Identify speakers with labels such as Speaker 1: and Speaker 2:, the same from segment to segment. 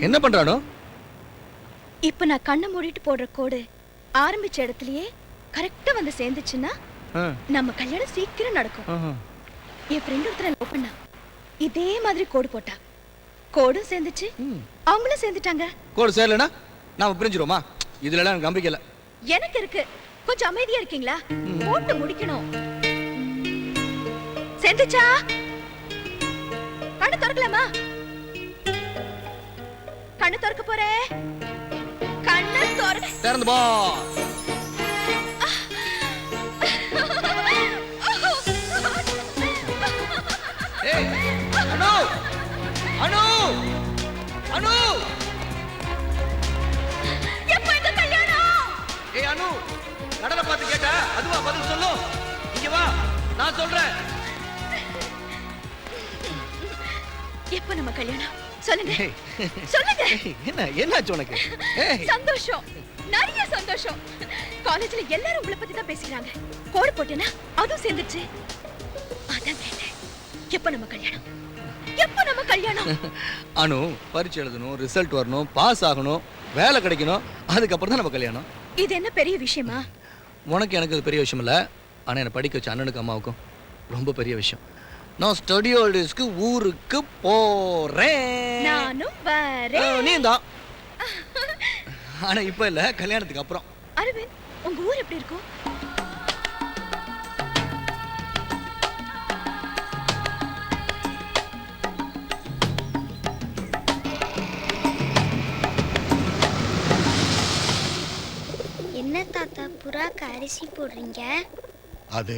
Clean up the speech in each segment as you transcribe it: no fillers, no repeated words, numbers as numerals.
Speaker 1: என்ன பண்றானோ?
Speaker 2: இப்ப நான் கண்ணை மூடிட்டு போடுற கோடு ஆரம்பிச்ச இடத்துலயே கரெக்டா வந்து சேர்ந்துச்சுன்னா நம்ம கல்யாணம் சீக்கிரம் நடக்கும். என் ஃப்ரெண்ட் ஒருத்தர் லவ் பண்ணா, இதே மாதிரி கோடு போட்டா, கோடும் சேர்ந்துச்சு, அவங்களும் சேர்ந்துட்டாங்க.
Speaker 1: கோடு சேரலனா நாம பிரிஞ்சிரோமா? இதுல எல்லாம் எனக்கு நம்பிக்கை இல்ல.
Speaker 2: எனக்கு இருக்கு. கொஞ்சம் அமைதியா இருக்கீங்களா? போட்டு முடிக்கணும். சேர்ந்துச்சா? கண்ணு திறக்கலாமா? கண்ணு திறக்க போறேன். கண்ணு திறந்து
Speaker 1: போ. ஏய் அனு, அனு, அனு,
Speaker 2: எப்ப இந்த கல்யாணம்?
Speaker 1: ஏய் அனு, கடலை பார்த்து கேட்டா அதுவா பதில் சொல்லு. இங்க வா, நான் சொல்றேன்.
Speaker 2: எப்ப நம்ம கல்யாணம்? சொல்லுங்க சொல்லுங்க.
Speaker 1: என்ன என்னாச்சு உனக்கு?
Speaker 2: சந்தோஷம், நிறைய சந்தோஷம். காலேஜ்ல எல்லாரும் உங்களை பத்தி தான் பேசிக்கிறாங்க. கோடு போட்டேனா அதுவும் சேர்ந்துச்சு. அதான் கேட்டேன், எப்ப நம்ம கல்யாணம்? எப்ப நம்ம கல்யாணம்?
Speaker 1: அனு, பரீட்சை எழுதணும், ரிசல்ட் வரணும், பாஸ் ஆகணும், வேலை கிடைக்கணும், அதுக்கப்புறம் தான் நம்ம கல்யாணம்.
Speaker 2: இது என்ன பெரிய விஷயமா?
Speaker 1: உனக்கு எனக்கு அது பெரிய விஷயம் இல்ல. ஆனா என்ன படிக்க வச்ச அண்ணனுக்கு அம்மாவுக்கும் ரொம்ப பெரிய விஷயம். நான் ஸ்டடி ஹாலிடேஸ்க்கு ஊருக்கு போறேன்.
Speaker 2: நானும் வரேன்.
Speaker 1: நீ தான். ஆனா இப்ப இல்ல, கல்யாணத்துக்கு அப்புறம்.
Speaker 2: அரவிந்த், உங்க ஊர் எப்படி இருக்கும்?
Speaker 3: என்ன தாத்தா புறாக்கு அரிசி போடுறீங்க?
Speaker 4: அது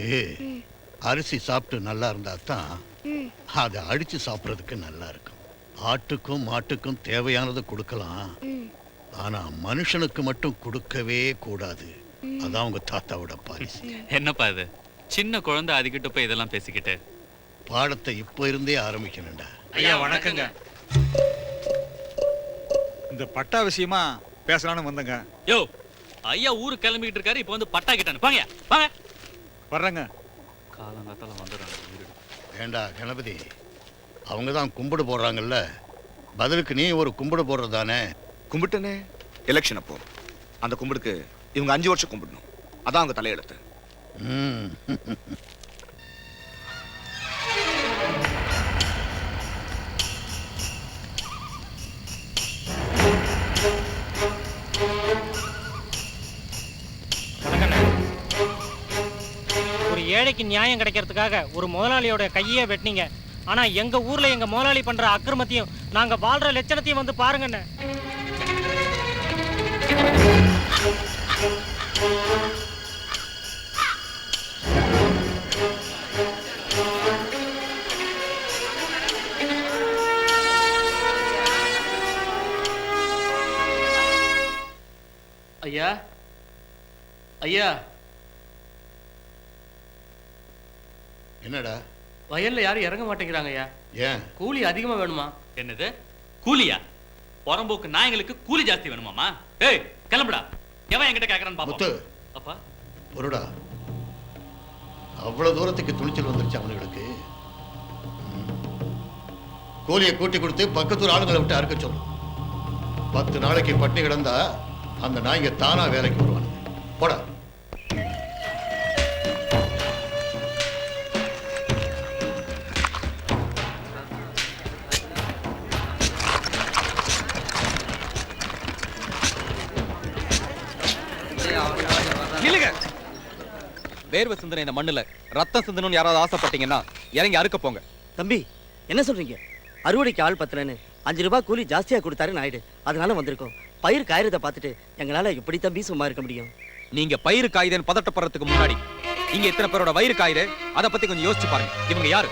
Speaker 4: அரிசி சாப்பிட்டு நல்லா இருந்தா தான் அதை அடிச்சு சாப்பிட்றதுக்கு நல்லா இருக்கும். ஆட்டுக்கும் மாட்டுக்கும் தேவையானது கொடுக்கலாம், ஆனா மனுஷனுக்கு மட்டும் கொடுக்கவே கூடாது. அதான் உங்க தாத்தாவோட பாலிசி.
Speaker 5: என்னப்பா இது, சின்ன குழந்தை அதுகிட்ட போய் இதெல்லாம் பேசிக்கிட்டு?
Speaker 4: பாடத்தை இப்போ இருந்தே ஆரம்பிக்கணும்டா.
Speaker 6: ஐயா வணக்கங்க. இந்த பட்டா விஷயமா பேசலான்னு வந்தங்க.
Speaker 5: யோ, ஐயா ஊருக்கு கிளம்பிக்கிட்டு இருக்காரு, இப்போ வந்து பட்டா கிட்டானு வாங்க வாங்க.
Speaker 6: வர்றங்க.
Speaker 5: காலங்காத்தால வந்துடுறாங்க.
Speaker 4: வேண்டா கணபதி, அவங்க தான் கும்பிடு போடுறாங்கல்ல, பதிலுக்கு நீ ஒரு கும்பிடு போடுறதானே.
Speaker 7: கும்பிட்டுனே எலெக்ஷன் அப்போ அந்த கும்பிடுக்கு இவங்க 5 வருஷம் கும்பிடணும். அதான் அவங்க தலையெழுத்து.
Speaker 8: ஒரு ஏழைக்கு நியாயம் கிடைக்கிறதுக்காக ஒரு முதலாளியோட கையே வெட்டினீங்க. ஆனா எங்க ஊர்ல எங்க முதலாளி பண்ற அக்கிரமத்தையும் நாங்க வாழ்ற லட்சணத்தையும் வந்து பாருங்கண்ணே.
Speaker 5: ஐயா, ஐயா,
Speaker 4: என்னடா
Speaker 5: வயல்ல யாரும் இறங்க மாட்டேங்கிறாங்க ஐயா.
Speaker 4: ஏன்?
Speaker 5: கூலி அதிகமா வேணுமா? என்னது கூலியா? புறம்போக்கு நாய்களுக்கு கூலி ஜாஸ்தி வேணுமாமா? ஏய் கிளம்புடா. எவன் என்கிட்ட கேக்குறான்னு பாப்போம்.
Speaker 4: முத்து,
Speaker 5: அப்பா
Speaker 4: பொருடா, அவ்வளவு தூரத்துக்கு துணிச்சல் வந்துருச்சு அவனுங்களுக்கு. கூலியை கூட்டி கொடுத்து பக்கத்தூர் ஆளுங்களை விட்டு அறுக்க சொல்லு. 10 நாளைக்கு பட்டி கிடந்தா அந்த நாய்ங்க தானா வேலைக்கு வருவானுங்க. போடா.
Speaker 9: வேர்வை சிந்தனை இந்த மண்ணுல ரத்தம் சிந்தனும் யாராவது ஆசைப்பட்டீங்கன்னா இறங்கி அறுக்க போங்க.
Speaker 10: தம்பி என்ன சொல்றீங்க? அறுவடைக்கு ஆள் பத்தலன்னு 5 ரூபாய் கூலி ஜாஸ்தியா கொடுத்தாரு நாயுடு, அதனால வந்திருக்கோம். பயிர் காயறத பார்த்துட்டு எங்களால எப்படி தம்பி சும்மா இருக்க முடியும்?
Speaker 9: நீங்க பயிர் காயுதேன்னு பதட்டப்படுறதுக்கு முன்னாடி இங்க எத்தனை பேரோட வயிறு காயுது அதை பத்தி கொஞ்சம் யோசிச்சு பாருங்க. இவங்க யாரு?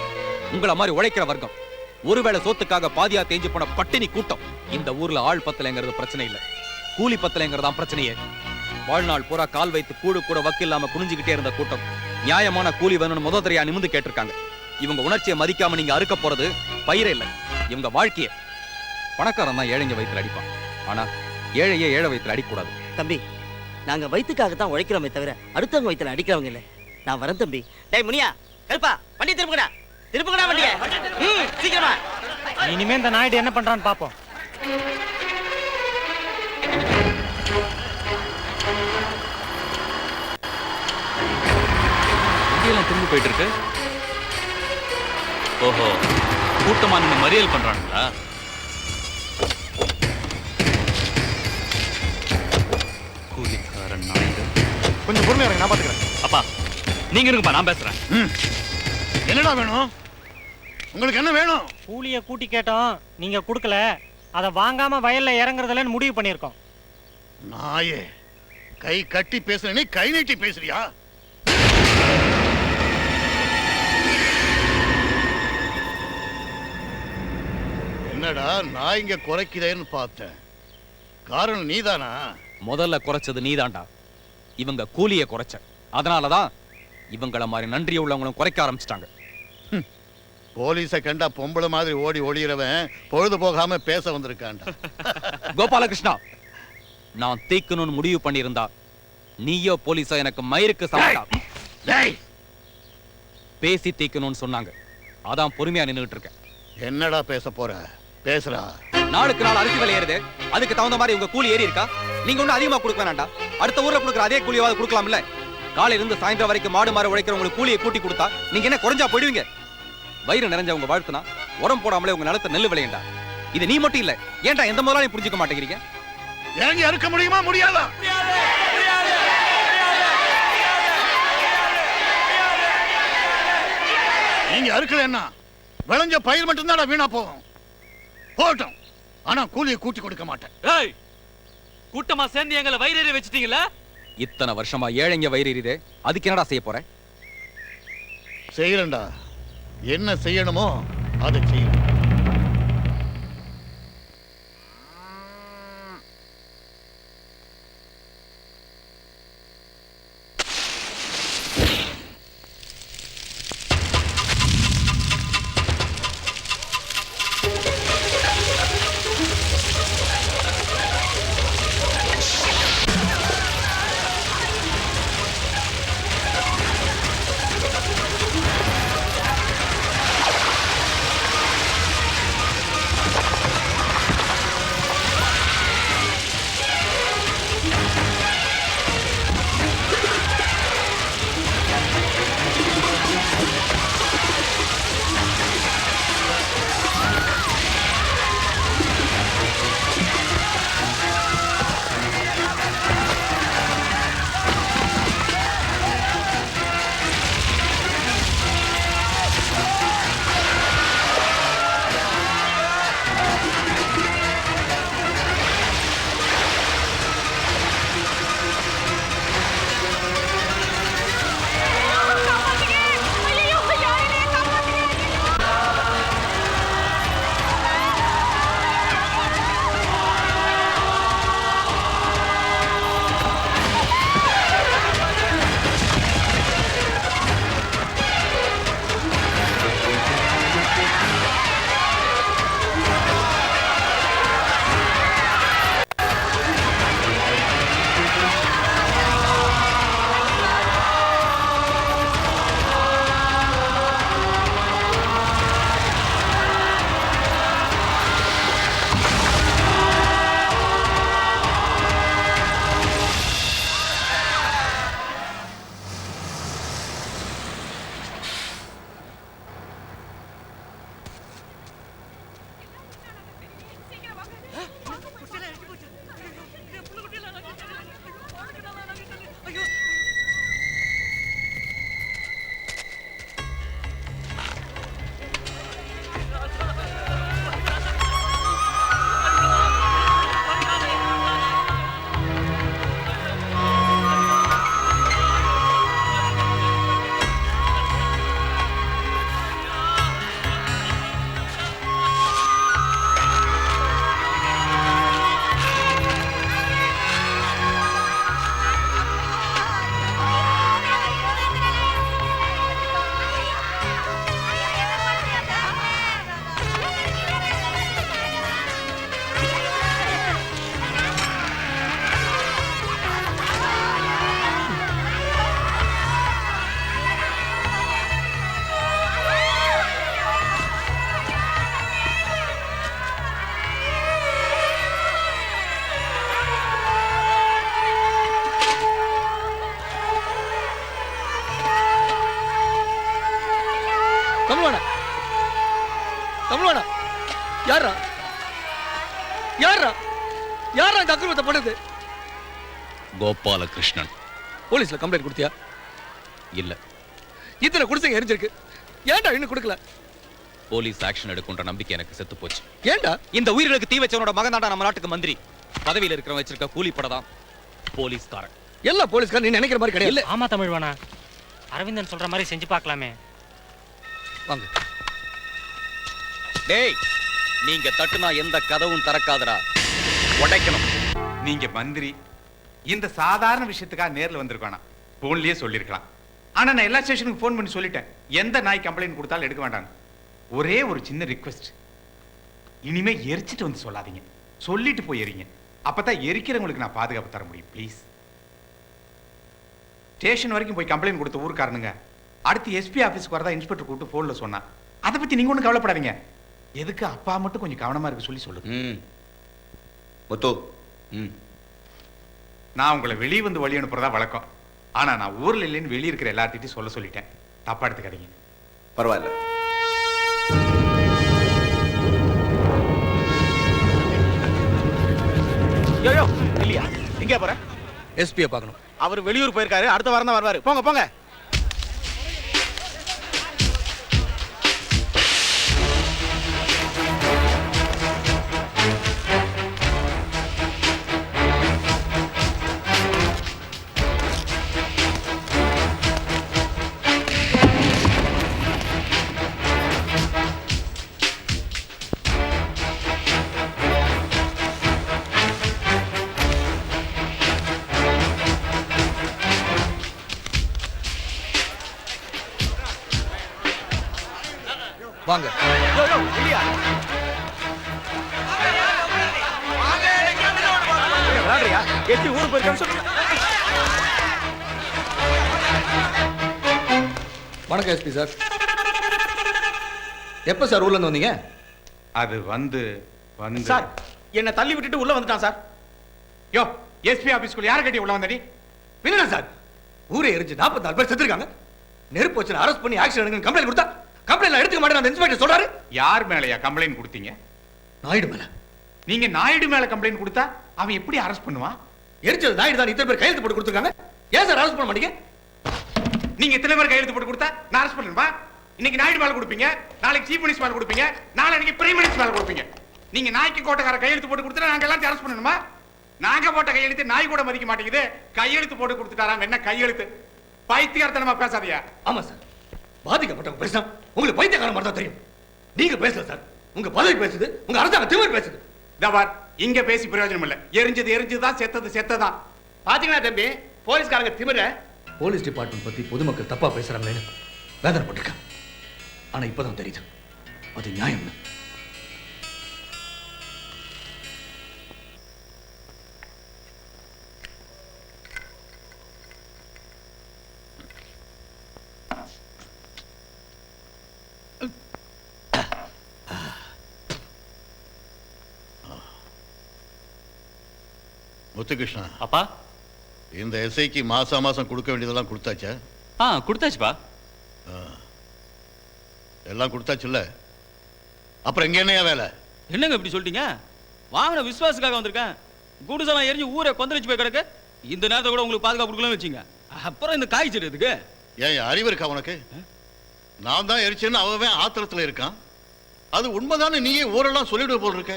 Speaker 9: உங்கள மாதிரி உழைக்கிற வர்க்கம். ஒருவேளை சோத்துக்காக பாதியா தேஞ்சு போன பட்டினி கூட்டம். இந்த ஊர்ல ஆள் பத்தலைங்கிறது பிரச்சனை இல்ல, கூலி பத்தலைங்கிறதான் பிரச்சனையே. வாழ்நாள் பூரா கால் வைத்து கூடு கூட வக்கில்லாம குனிஞ்சுக்கிட்டே இருந்த கூட்டம் நியாயமான கூலி வேணும்னு முததரையா நிமிந்து கேட்டிருக்காங்க. இவங்க உணர்ச்சியை மதிக்காம நீங்க அறுக்க போறது பயிரே இல்ல, இவங்க வாழ்க்கைய. பணக்காரன் தான் ஏழைங்க வயிற்றுல அடிப்பான், ஆனா ஏழையே ஏழை வயிற்றுல அடிக்கூடாது.
Speaker 10: தம்பி நாங்க வயிற்றுக்காக தான் உழைக்கிறோமே தவிர அடுத்தவங்க வயிற்றுல அடிக்கிறவங்க இல்ல. நான் வரேன் தம்பி. டேய் முனியா, கல்பா, வண்டி திருப்புங்கடா, திருப்புங்கடா வண்டியை சீக்கிரமா.
Speaker 8: இனிமே இந்த நாயுடு என்ன பண்றான்னு பாப்போம்.
Speaker 5: நோக்கி போயிட்டு இருக்கு? ஓஹோ, கூட்டமா நின்னு மறியல் பண்றானுங்களா? கூலிக்காரன் நாய்கள்.
Speaker 6: கொஞ்சம் பொறுமையா இருங்க, நான் பாத்துக்கிறேன்.
Speaker 5: அப்பா நீங்க இருங்கப்பா, நான் பேசுறேன்.
Speaker 4: என்னடா வேணும்? உங்களுக்கு என்ன வேணும்?
Speaker 8: கூலியை கூட்டி கேட்டோம், நீங்க கொடுக்கல. அதை வாங்காம வயல்ல இறங்குறதுலன்னு முடிவு பண்ணியிருக்கோம்.
Speaker 4: நாயே, கை கட்டி பேசுற நீ கை நீட்டி பேசுறியா? என்னடா நான் இங்க குறைக்கிறேன்னு பார்த்தேன், காரணம் நீதானா?
Speaker 9: முதல்ல குறைச்சது நீதான்டா. இவங்க கூலியை குறைச்ச, அதனாலதான் இவங்கள மாதிரி நன்றி உள்ளவங்களும் குறைக்க ஆரம்பிச்சிட்டாங்க.
Speaker 4: போலீஸை கண்டா பொம்பளை மாதிரி ஓடி ஒளிகிறவன் பொழுது போகாம பேச வந்திருக்கான்டா.
Speaker 9: கோபாலகிருஷ்ணா, நான் தீக்கணும்னு முடிவு பண்ணியிருந்தா நீயோ போலீஸோ எனக்கு மயிருக்கு சமண்டா. பேசி தீக்கணும்னு சொன்னாங்க, அதான் பொறுமையா நின்னுட்டு இருக்கேன்.
Speaker 4: என்னடா பேச போற? பேசுறா.
Speaker 9: நாளுக்கு நாள் அரிசி விலை ஏறுது, அதுக்கு தகுந்த மாதிரி உங்க கூலி ஏறி இருக்கா? நீங்க ஒண்ணு அதிகமா கொடுக்க வேணாண்டா, அடுத்த ஊர்ல கொடுக்குற அதே கூலியாவது கொடுக்கலாம்ல. காலையில இருந்து சாயந்தரம் வரைக்கும் மாடு மாறு உழைக்கிறவங்களுக்கு கூலியை கூட்டி கொடுத்தா நீங்க என்ன குறைஞ்சா போயிடுவீங்க? வயிறு நிறைஞ்சவங்க வாழ்த்துனா உரம் போடாமலே உங்க நிலத்தை நெல்லு விளையண்டா. இது நீ மட்டும் இல்ல, ஏன்டா எந்த முதலாளியும் புரிஞ்சுக்க மாட்டேங்கிறீங்க?
Speaker 4: இறங்கி அறுக்க முடியுமா? முடியாதா? நீங்க அறுக்கல என்ன விளைஞ்ச பயிர் மட்டும்தான் வீணா போகும். போட்டும், ஆனா கூலியை கூட்டி கொடுக்க மாட்டேன்.
Speaker 5: ஏய், கூட்டமா சேர்ந்து எங்களை வயிறேறி வச்சிட்டீங்களா?
Speaker 9: இத்தனை வருஷமா ஏழைங்க வயிறு எரியுதே, அதுக்கு என்னடா செய்ய போற?
Speaker 4: செய்யறேன்டா, என்ன செய்யணுமோ அதை செய்யணும்.
Speaker 1: யாரா யாரா இந்த அக்கிரமத்தை பண்ணது?
Speaker 9: கோபாலகிருஷ்ணன்.
Speaker 1: போலீஸ்ல கம்ப்ளைண்ட் கொடுத்தியா?
Speaker 9: இல்ல,
Speaker 1: இத்தனை குடிசைங்க எரிஞ்சிருக்கு, ஏன்டா இன்னும் கொடுக்கல?
Speaker 9: போலீஸ் ஆக்ஷன் எடுக்குன்ற நம்பிக்கை எனக்கு செத்து போச்சு.
Speaker 1: ஏன்டா?
Speaker 9: இந்த உயிர்களுக்கு தீ வச்சவனோட மகன் தாண்டா நம்ம நாட்டுக்கு மந்திரி. பதவியில் இருக்கிறவன் வச்சிருக்க கூலி படம் போலீஸ்காரன்.
Speaker 1: எல்லா போலீஸ்காரன் நீ நினைக்கிற மாதிரி கிடையாது.
Speaker 8: ஆமா தமிழ்வாணா, அரவிந்தன் சொல்ற மாதிரி செஞ்சு பார்க்கலாமே.
Speaker 1: வாங்க.
Speaker 9: டேய், நீங்க தட்டுனா எந்த கதவும் திறக்காதடா, உடைக்கணும்.
Speaker 11: நீங்க மந்திரி, இந்த சாதாரண விஷயத்துக்காக நேர்ல வந்திருக்கானா போன்லயே சொல்லிருக்கலாம். ஆனா நான் எல்லா ஸ்டேஷனுக்கு போன் பண்ணி சொல்லிட்டேன், எந்த நாய் கம்ப்ளைண்ட் கொடுத்தாலும் எடுக்க வேண்டாம். ஒரே ஒரு சின்ன ரிக்வெஸ்ட், இனிமே எரிச்சிட்டு வந்து சொல்லாதீங்க, சொல்லிட்டு போய் எரிங்க. அப்பதான் எரிக்கிறவங்களுக்கு நான் பாதுகாப்பு தர முடியும். ப்ளீஸ். ஸ்டேஷன் வரைக்கும் போய் கம்ப்ளைண்ட் கொடுத்த ஊருக்காரனுங்க அடுத்து எஸ்பி ஆபீஸ்க்கு வரதா இன்ஸ்பெக்டர் கூப்பிட்டு போன்ல சொன்னா. அதை பத்தி நீங்க ஒன்றும் கவலைப்படாதீங்க. எதுக்கு அப்பா மட்டும் கொஞ்சம் கவனமா இருக்கு சொல்லி சொல்லுங்க.
Speaker 7: முத்து,
Speaker 11: நான் உங்களை வெளியே வந்து வழி அனுப்புறதா வழக்கம். ஆனா நான் ஊர்ல இல்லைன்னு வெளியே இருக்கிற எல்லார்த்திட்டையும் சொல்ல சொல்லிட்டேன். தப்பா எடுத்துக்காதீங்க.
Speaker 7: பரவாயில்ல.
Speaker 6: யோ இல்லையா, எங்க போற?
Speaker 1: எஸ்பியை பார்க்கணும்.
Speaker 6: அவர் வெளியூர் போயிருக்காரு, அடுத்த வாரம் தான் வருவாரு. போங்க போங்க.
Speaker 1: வாங்க.
Speaker 6: யோ இல்லையா, விளையாடுறியா? எப்படி ஊருக்கு போயிருக்கான்னு சொல்லு.
Speaker 1: வணக்கம் எஸ்பி சார். எப்போ சார் ஊர்ல இருந்து வந்தீங்க?
Speaker 11: அது வந்து
Speaker 6: சார், என்ன தள்ளி விட்டுட்டு உள்ள வந்துட்டான் சார்.
Speaker 11: யோ, எஸ்பி ஆபீஸ்க்குள்ள யாரை கட்டி உள்ள வந்தடி?
Speaker 1: பின்னா சார், ஊரே எரிஞ்சு 44 பேர் செத்துருக்காங்க. நெருப்பு வச்சு அரெஸ்ட் பண்ணி ஆக்ஷன் எடுங்க கம்ப்ளைண்ட் கொடுத்தா கம்ப்ளைண்ட் எடுத்துக்க மாட்டேன் அந்த இன்ஸ்பெக்டர் சொல்றாரு.
Speaker 11: யார் மேலயா கம்ப்ளைண்ட் கொடுத்தீங்க?
Speaker 1: நாயுடு மேல.
Speaker 11: நீங்க நாயுடு மேல கம்ப்ளைண்ட் கொடுத்தா அவன் எப்படி அரெஸ்ட் பண்ணுவான்?
Speaker 1: எரிச்சல் நாயுடு தான் இத்தனை பேர் கையெழுத்து போட்டு கொடுத்துருக்காங்க. ஏன் சார் அரெஸ்ட் பண்ண மாட்டீங்க?
Speaker 11: நீங்க இத்தனை பேர் கையெழுத்து போட்டு கொடுத்தா நான் அரெஸ்ட் பண்ணுமா? இன்னைக்கு நாயுடு மேல கொடுப்பீங்க, நாளைக்கு சீஃப் மினிஸ்டர் மேல கொடுப்பீங்க, நாளைக்கு பிரைம் மினிஸ்டர் மேல கொடுப்பீங்க. நீங்க நாய்க்கு கோட்டக்கார கையெழுத்து போட்டு கொடுத்தா நாங்க எல்லாத்தையும் அரெஸ்ட் பண்ணணுமா? நாங்க போட்ட கையெழுத்து நாய் கூட மதிக்க மாட்டேங்குது. கையெழுத்து போட்டு கொடுத்துட்டாராம். என்ன கையெழுத்து? பைத்தியக்காரத்தனமா பேசாதீயா.
Speaker 1: ஆமா சார், பாதிக்கப்பட்டவங்க பேச உங்களுக்கு பைத்தியக்காரன் மாதிரி தான் தெரியும். நீங்க பேசல சார், உங்க பதவி பேசுது, உங்க அரசாங்க திமிர் பேசுது.
Speaker 11: தபார், இங்க பேசி பிரயோஜனம் இல்ல. எரிஞ்சது எரிஞ்சுதான், செத்தது செத்ததான்.
Speaker 6: பாத்தீங்களா தம்பி, போலீஸ்காரங்க திமிர.
Speaker 1: போலீஸ் டிபார்ட்மெண்ட் பத்தி பொதுமக்கள் தப்பா பேசுறாங்களேன்னு வேதனை போட்டிருக்கேன். ஆனா இப்பதான் தெரியுது அது நியாயம்னு.
Speaker 4: முத்துகிருஷ்ணா,
Speaker 5: அப்பா.
Speaker 4: இந்த எஸ்ஐக்கு மாசம் கொடுக்க வேண்டியதெல்லாம் கொடுத்தாச்சா?
Speaker 5: கொடுத்தாச்சுப்பா.
Speaker 4: எல்லாம் கொடுத்தாச்சுல்ல, அப்புறம் எங்க என்னையா வேலை?
Speaker 5: என்னங்க இப்படி சொல்லிட்டீங்க? வாங்கின விசுவாசுக்காக வந்திருக்கேன். குடிசெல்லாம் எரிஞ்சு ஊரை கொந்தளிச்சு போய் கிடக்கு. இந்த நேரத்தை கூட உங்களுக்கு பாதுகாப்பு கொடுக்கலன்னு வச்சுங்க. அப்புறம் இந்த காய் செடி எதுக்கு?
Speaker 4: ஏன் அறிவு இருக்கா உனக்கு? நான் தான் எரிச்சேன்னு அவன் ஆத்திரத்துல இருக்கான். அது உண்மைதானே நீயே ஊரெல்லாம் சொல்லிவிடு போல் இருக்க.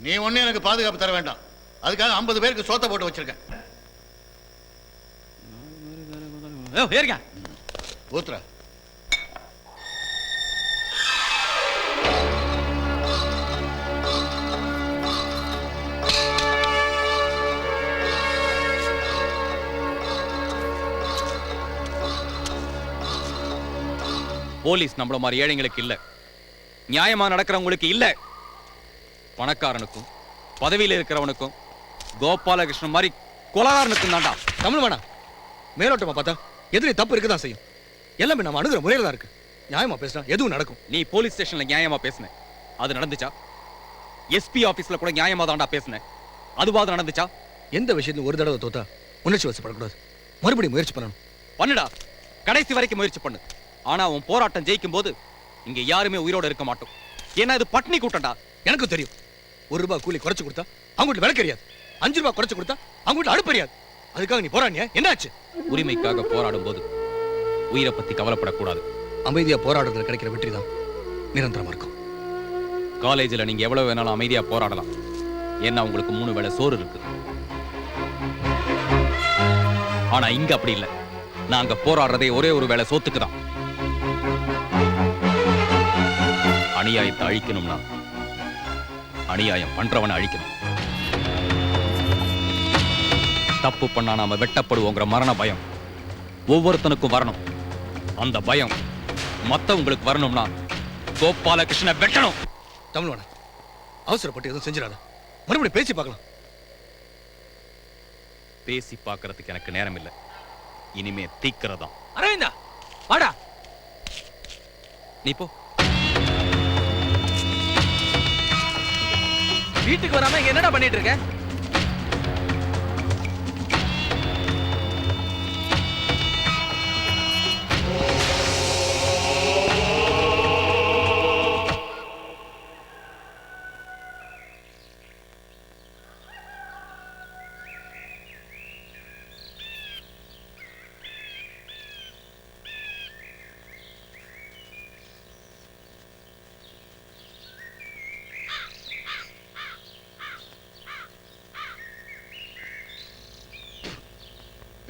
Speaker 4: நீ ஒண்ணே எனக்கு பாதுகாப்பு தர வேண்டாம். அதுக்காக 50 பேருக்கு சோத்த போட்டு வச்சிருக்கேன்.
Speaker 5: ஏறிங்க
Speaker 4: ஊத்துறா.
Speaker 9: போலீஸ் நம்மள மாதிரி ஏழைங்களுக்கு இல்ல, நியாயமா நடக்கிறவங்களுக்கு இல்ல. பணக்காரனுக்கும் பதவியில் இருக்கிறவனுக்கும் கோபாலகிருஷ்ணன் மாதிரி கொலகாரனுக்கும் தாண்டா.
Speaker 1: தமிழ் வேணா மேலோட்டமா பார்த்தா எதிரி தப்பு இருக்குதான் செய்யும். எல்லாமே நம்ம அணுகிற முறையில தான் இருக்கு. நியாயமா பேசினா எதுவும் நடக்கும்.
Speaker 9: நீ போலீஸ் ஸ்டேஷன்ல நியாயமா பேசுன, அது நடந்துச்சா? எஸ்பி ஆபீஸ்ல கூட நியாயமா தாண்டா பேசுன, அதுவாது நடந்துச்சா?
Speaker 1: எந்த விஷயத்தையும் ஒரு தடவை தோத்தா உணர்ச்சி வசப்படக்கூடாது. மறுபடியும் முயற்சி பண்ணணும்.
Speaker 9: பண்ணுடா, கடைசி வரைக்கும் முயற்சி பண்ணு. ஆனா உன் போராட்டம் ஜெயிக்கும் போது இங்க யாருமே உயிரோட இருக்க மாட்டோம். ஏன்னா இது பட்னி கூட்டம்டா.
Speaker 1: எனக்கு தெரியும். ரூபாய் கூலி குறைச்சு கொடுத்தா அவங்ககிட்ட விலை கிடையாது, 5 ரூபாய் குறைச்சு கொடுத்தா அவங்ககிட்ட அடுப்பறியாது. அதுக்காக நீ போராடிய என்னாச்சு?
Speaker 9: உரிமைக்காக போராடும் போது உயிரை பத்தி கவலைப்படக்கூடாது.
Speaker 1: அமைதியா போராடுறதுல கிடைக்கிற வெற்றி தான் நிரந்தரமா இருக்கும்.
Speaker 9: காலேஜில் நீங்க எவ்வளவு வேணாலும் அமைதியா போராடலாம். ஏன்னா உங்களுக்கு 3 வேளை சோறு இருக்கு. ஆனா இங்க அப்படி இல்லை. நாங்க போராடுறதே ஒரே ஒரு வேளை சோத்துக்கு தான். அநியாயத்தை அழிக்கணும்னா அநியாயம் பண்றவனை அழிக்கணும். தப்பு பண்ணா நாம வெட்டப்படுவோங்கிற மரண பயம் ஒவ்வொருத்தனுக்கும் வரணும். அந்த பயம் மத்தவங்களுக்கு வரணும்னா கோபாலகிருஷ்ண வெட்டணும்.
Speaker 1: தமிழ்வாண, அவசரப்பட்டு எதுவும் செஞ்சிடாத. மறுபடியும் பேசி பார்க்கலாம்.
Speaker 9: பேசி பார்க்கறதுக்கு எனக்கு நேரம் இல்லை. இனிமே தீக்கிறதா.
Speaker 1: அரவிந்தா வாடா.
Speaker 9: நீ போ.
Speaker 1: வீட்டுக்கு வராம இங்க என்னடா பண்ணிட்டு இருக்க?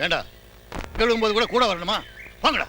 Speaker 4: வேண்டா, கழுவும்போது கூட வரணுமா? வாங்கடா.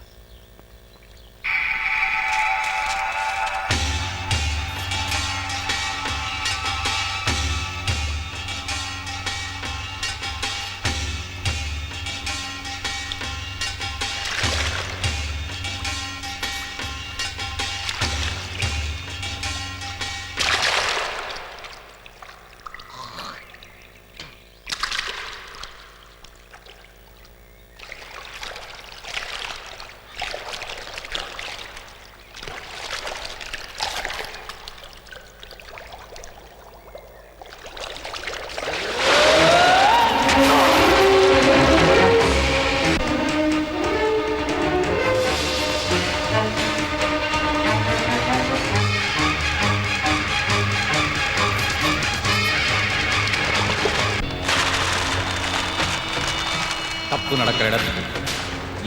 Speaker 9: தப்பு நடக்கிற இடத்துக்கு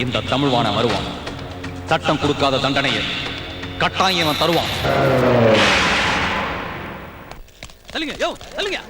Speaker 9: இந்த தமிழ்வான வருவான். சட்டம் கொடுக்காத தண்டனையை கட்டாயம் அவன் தருவான்.
Speaker 1: தள்ளுங்க, யோ தள்ளுங்க.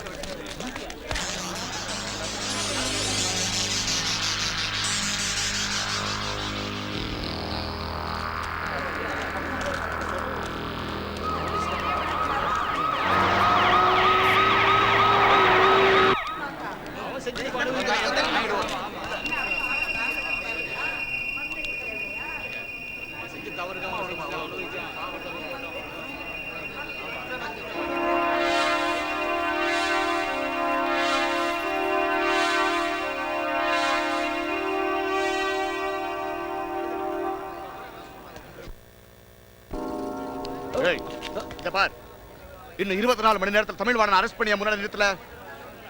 Speaker 7: இன்னும் 24 மணி நேரத்தில் தமிழ்வாணன் அரெஸ்ட் பண்ணிய முன்னாடி நிறுத்தல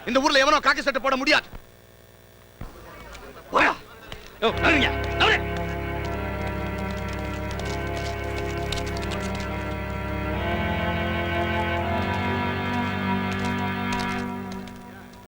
Speaker 7: இந்த ஊர்ல எவனோ காக்கி சட்டை போட முடியாது.